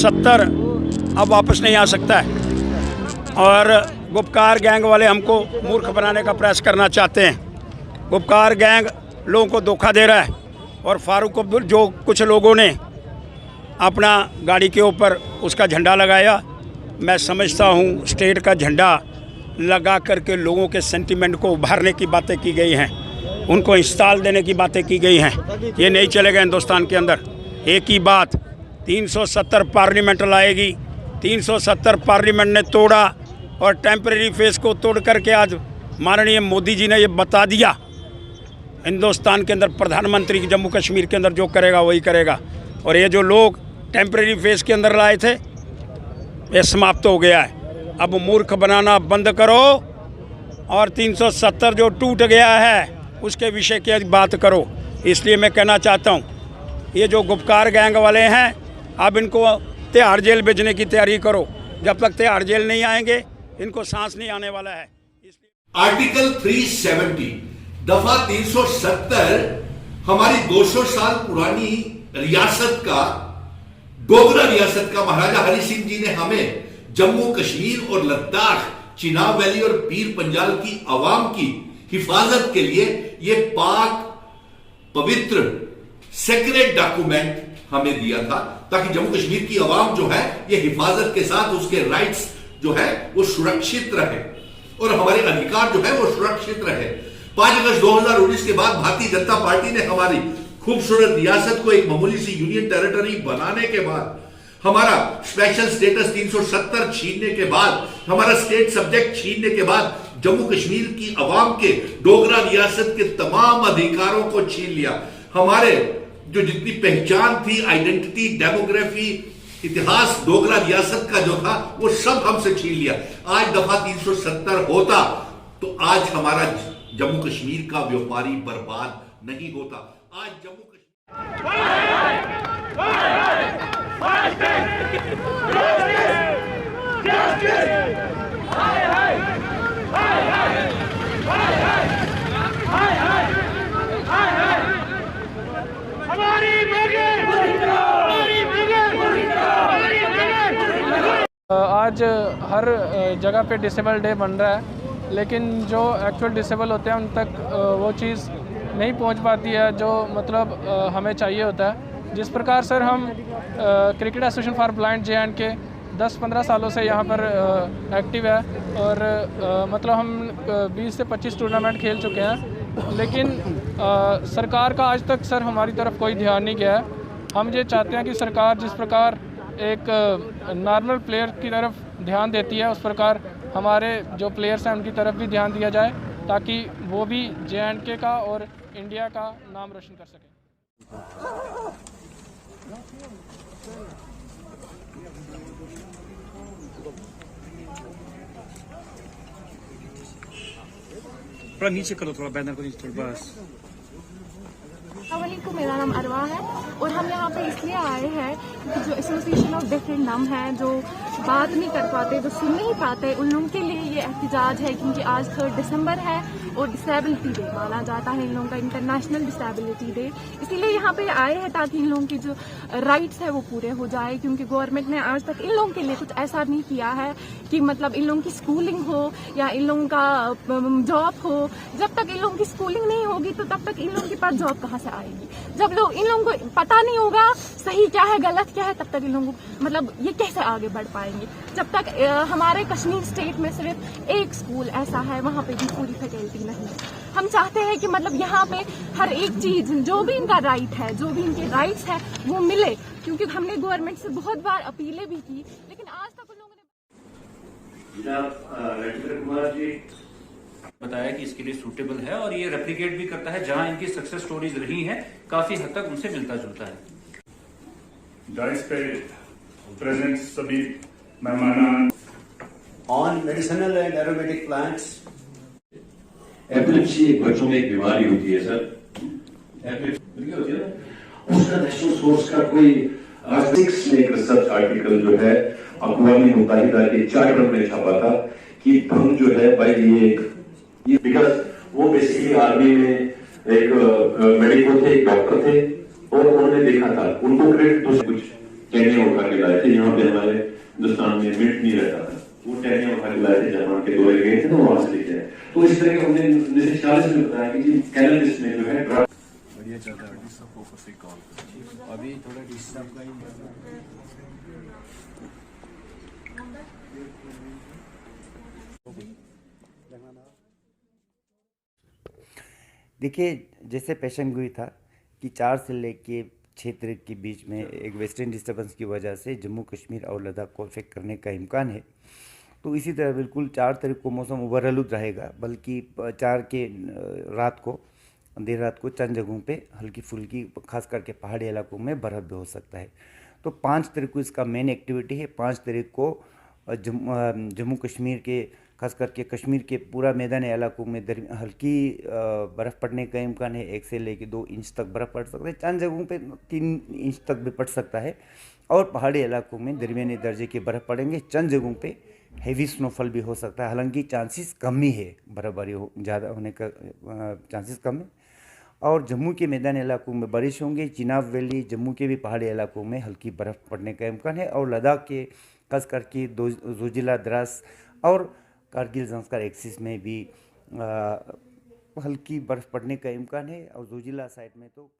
370 अब वापस नहीं आ सकता है। और गुपकार गैंग वाले हमको मूर्ख बनाने का प्रयास करना चाहते हैं। गुपकार गैंग लोगों को धोखा दे रहा है। और फारूक अब्दुल, जो कुछ लोगों ने अपना गाड़ी के ऊपर उसका झंडा लगाया, मैं समझता हूँ स्टेट का झंडा लगा करके लोगों के सेंटीमेंट को उभारने की बातें की गई हैं, उनको इंस्टॉल देने की बातें की गई हैं। ये नहीं चलेगा हिंदुस्तान के अंदर। एक ही बात, 370 पार्लियामेंट लाएगी। 370 पार्लियामेंट ने तोड़ा और टेम्परेरी फेस को तोड़ करके आज माननीय मोदी जी ने ये बता दिया, हिंदुस्तान के अंदर प्रधानमंत्री की जम्मू कश्मीर के अंदर जो करेगा वही करेगा। और ये जो लोग टेम्परेरी फेस के अंदर लाए थे, ये समाप्त हो गया है। अब मूर्ख बनाना बंद करो और 370 जो टूट गया है उसके विषय की बात करो। इसलिए मैं कहना चाहता हूँ, ये जो गुपकार गैंग वाले हैं, अब इनको तिहाड़ जेल भेजने की तैयारी करो। जब तक तिहाड़ जेल नहीं आएंगे इनको सांस नहीं आने वाला है। आर्टिकल 370 दफा 370 हमारी 200 साल पुरानी रियासत का, डोगरा रियासत का महाराजा हरि सिंह जी ने हमें जम्मू कश्मीर और लद्दाख, चिनाब वैली और पीर पंजाल की आवाम की हिफाजत के लिए ये पाक पवित्र सेक्रेट डॉक्यूमेंट हमें दिया था, ताकि जम्मू कश्मीर की आवाम जो है ये हिफाजत के साथ उसके राइट्स जो है वो सुरक्षित रहे और हमारे अधिकार जो है वो सुरक्षित रहे। 5 अगस्त 2019 के बाद भारतीय जनता पार्टी ने हमारी खूबसूरत रियासत को एक मामूली सी यूनियन टेरिटरी बनाने के बाद, हमारा स्पेशल स्टेटस 370 छीनने के बाद, हमारा स्टेट सब्जेक्ट छीनने के बाद जम्मू कश्मीर की आवाम के, डोगरा रियासत के तमाम अधिकारों को छीन लिया। हमारे जो जितनी पहचान थी, आइडेंटिटी, डेमोग्राफी, इतिहास डोगरा रियासत का जो था वो सब हमसे छीन लिया। आज दफा 370 होता तो आज हमारा जम्मू कश्मीर का व्यापारी बर्बाद नहीं होता। आज जम्मू आज हर जगह पे डिसेबल डे बन रहा है, लेकिन जो एक्चुअल डिसेबल होते हैं उन तक वो चीज़ नहीं पहुंच पाती है जो मतलब हमें चाहिए होता है। जिस प्रकार सर हम cricket association for blind JNK 10-15 सालों से यहाँ पर एक्टिव है और मतलब हम 20 से 25 टूर्नामेंट खेल चुके हैं, लेकिन सरकार का आज तक सर हमारी तरफ कोई ध्यान नहीं गया है। हम ये चाहते हैं कि सरकार जिस प्रकार एक नॉर्मल प्लेयर की तरफ ध्यान देती है, उस प्रकार हमारे जो प्लेयर्स हैं उनकी तरफ भी ध्यान दिया जाए, ताकि वो भी JNK का और इंडिया का नाम रोशन कर सकें। थोड़ा नीचे करो, थोड़ा बैनर को नीचे, थोड़ा बस। अस्सलामुअलैकुम, मेरा नाम अरवा है और हम यहाँ पे इसलिए आए हैं कि जो एसोसिएशन ऑफ डिफरेंट नम हैं, जो बात नहीं कर पाते, जो सुन नहीं पाते, उन लोगों के लिए ये एहतजाज है। क्योंकि आज 3 दिसंबर है और डिसेबिलिटी डे माना जाता है इन लोगों का, इंटरनेशनल डिसेबिलिटी डे। इसीलिए यहाँ पे आए हैं ताकि इन लोगों की जो राइट्स है वो पूरे हो जाए। क्योंकि गवर्नमेंट ने आज तक इन लोगों के लिए कुछ ऐसा नहीं किया है कि मतलब इन लोगों की स्कूलिंग हो या इन लोगों का जॉब हो। जब तक इन लोगों की स्कूलिंग नहीं होगी तो तब तक इन लोगों के पास जॉब कहाँ से आएगी? जब लोग इन लोगों को पता नहीं होगा सही क्या है गलत क्या है, तब तक इन लोगों को मतलब ये कैसे आगे बढ़ पाएंगे? जब तक हमारे कश्मीर स्टेट में सिर्फ एक स्कूल ऐसा है, वहाँ पे भी पूरी फैकल्टी नहीं है। हम चाहते हैं कि मतलब यहाँ पे हर एक चीज जो भी इनका राइट है, जो भी इनके राइट्स है वो मिले। क्योंकि हमने गवर्नमेंट से बहुत बार अपीलें भी की, लेकिन आज तक उन लोगों ने कुमार जी बताया कि इसके लिए सूटेबल है और ये रेप्लिकेट भी करता है जहां इनकी सक्सेस स्टोरीज रही हैं, काफी हद तक उनसे मिलता जुलता है। डाइस पे प्रेजेंट सभी मेहमान on medicinal and aromatic plants. Epilepsy एक बच्चों में एक बीमारी होती है सर, एपिलेप्सी होती है ना, उसका नेशनल सोर्स का कोई एक रिसर्च आर्टिकल जो है अक़वामी मुत्तहिदा के चार्टर में छपा था कि भंग जो है भाई ये बिकॉज वो बेसिकली आर्मी में एक मेडिको थे, एक डॉक्टर थे और उन्होंने देखा था, उनको क्रेडिट तो कुछ टेने उठा के लाए थे। यहाँ पे हमारे हिंदुस्तान में मिट नहीं रहता था, वो टेने उठा के लाए थे, जहाँ के दौरे गए थे तो वहां से लेके आए। तो इस तरह के हमने 1940 में बताया कि कैनबिस में जो है ड्रग बढ़िया चल रहा है अभी थोड़ा देखिए, जैसे पेशन गोई था कि 4 से लेके 6 तारीख के बीच में एक वेस्टर्न डिस्टर्बेंस की वजह से जम्मू कश्मीर और लद्दाख को अफेक्ट करने का इम्कान है। तो इसी तरह बिल्कुल 4 तारीख को मौसम ओवरआलूद रहेगा, बल्कि 4 के रात को देर रात को चंद जगहों पे हल्की फुल्की खास करके पहाड़ी इलाकों में बर्फ़ भी हो सकता है। तो 5 तारीख को इसका मेन एक्टिविटी है। 5 तारीख को जम्मू कश्मीर के खास करके कश्मीर के पूरा मैदानी इलाकों में हल्की बर्फ़ पड़ने का इम्कान है। 1 से लेकर 2 इंच तक बर्फ़ पड़ सकता है, चंद जगहों पे 3 इंच तक भी पड़ सकता है। और पहाड़ी इलाकों में दरमियानी दर्जे की बर्फ़ पड़ेंगे, चंद जगहों पे हेवी स्नोफॉल भी हो सकता है। हालांकि चांसेस कम ही है, बर्फ़बारी ज़्यादा होने का चांसेस कम है। और जम्मू के मैदानी इलाकों में बारिश होंगे। चिनाब वैली, जम्मू के भी पहाड़ी इलाकों में हल्की बर्फ़ पड़ने का इम्कान है। और लद्दाख के खास करके जोजिला, द्रास और कारगिल ज़ंस्कार एक्सिस में भी हल्की बर्फ़ पड़ने का इम्कान है। और जोजिला साइड में तो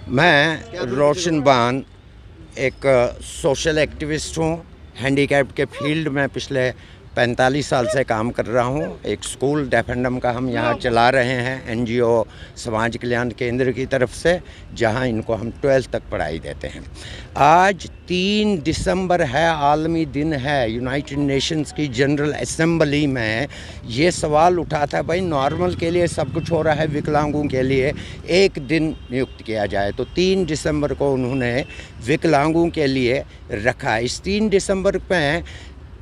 मैं रोशन बान एक सोशल एक्टिविस्ट हूँ। हैंडीकैप के फील्ड में पिछले 45 साल से काम कर रहा हूँ। एक स्कूल डेफेंडम का हम यहाँ चला रहे हैं एनजीओ समाज कल्याण केंद्र की तरफ से, जहाँ इनको हम 12th तक पढ़ाई देते हैं। आज 3 दिसंबर है, आलमी दिन है। यूनाइटेड नेशंस की जनरल असेंबली में ये सवाल उठा था, भाई नॉर्मल के लिए सब कुछ हो रहा है, विकलांगों के लिए एक दिन नियुक्त किया जाए। तो 3 दिसंबर को उन्होंने विकलांगों के लिए रखा। इस 3 दिसंबर में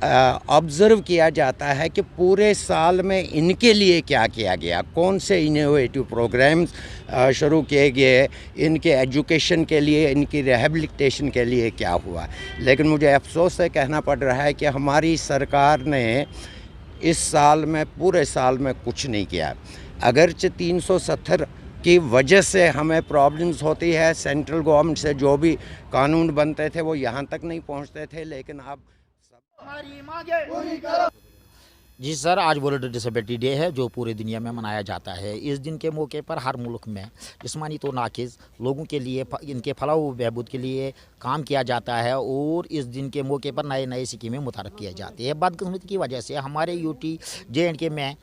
ऑब्ज़र्व किया जाता है कि पूरे साल में इनके लिए क्या किया गया, कौन से इनोवेटिव प्रोग्राम्स शुरू किए गए, इनके एजुकेशन के लिए, इनकी रिहैबिलिटेशन के लिए क्या हुआ। लेकिन मुझे अफसोस से कहना पड़ रहा है कि हमारी सरकार ने इस साल में, पूरे साल में कुछ नहीं किया। अगरचे 370 की वजह से हमें प्रॉब्लम्स होती है, सेंट्रल गवर्नमेंट से जो भी कानून बनते थे वो यहाँ तक नहीं पहुँचते थे, लेकिन अब जी सर, आज वर्ल्ड डिसेबिलिटी डे है जो पूरे दुनिया में मनाया जाता है। इस दिन के मौके पर हर मुल्क में जिस्मानी तो नाकिस लोगों के लिए, इनके फलाह व बहबूद के लिए काम किया जाता है और इस दिन के मौके पर नए नए स्कीमें मुतहरक किए जाते हैं। बदकिस्मती की वजह से हमारे यूटी JNK में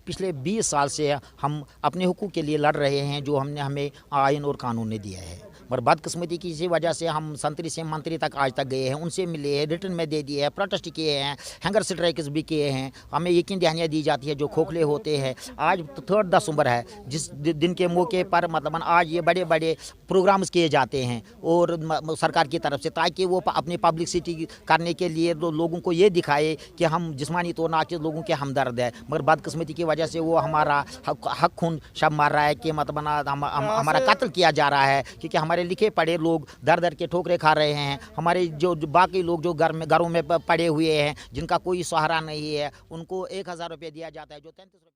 पिछले 20 साल से हम अपने हुकूक के लिए लड़ रहे हैं, जो हमें आइन और कानून ने दिया है। मगर बदकिस्मती की इसी वजह से हम संतरी से मंत्री तक आज तक गए हैं, उनसे मिले हैं, रिटर्न में दे दिए हैं, प्रोटेस्ट किए हैं, हैंगर स्ट्राइक्स भी किए हैं। हमें यकीन दहानियाँ दी जाती है जो खोखले होते हैं। आज 3 दिसंबर है, जिस दिन के मौके पर मतलब आज ये बड़े बड़े प्रोग्राम्स किए जाते हैं और सरकार की तरफ से, ताकि वो अपनी पब्लिसिटी करने के लिए लोगों को ये दिखाए कि हम जिस्मानी तौर नाकिस लोगों के हमदर्द है। मगर बदकिस्मती की वजह से वो हमारा हक खून शब मार रहा है कि मतलब हमारा कत्ल किया जा रहा है, क्योंकि हमारे लिखे पढ़े लोग दर दर के ठोकरे खा रहे हैं। हमारे जो बाकी लोग जो घरों में पड़े हुए हैं, जिनका कोई सहारा नहीं है, उनको 1000 रुपये दिया जाता है, जो 33 रुपये।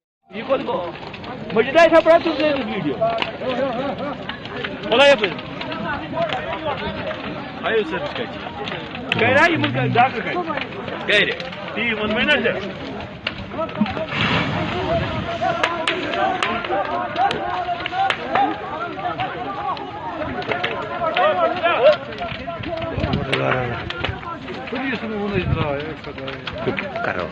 चुप करो।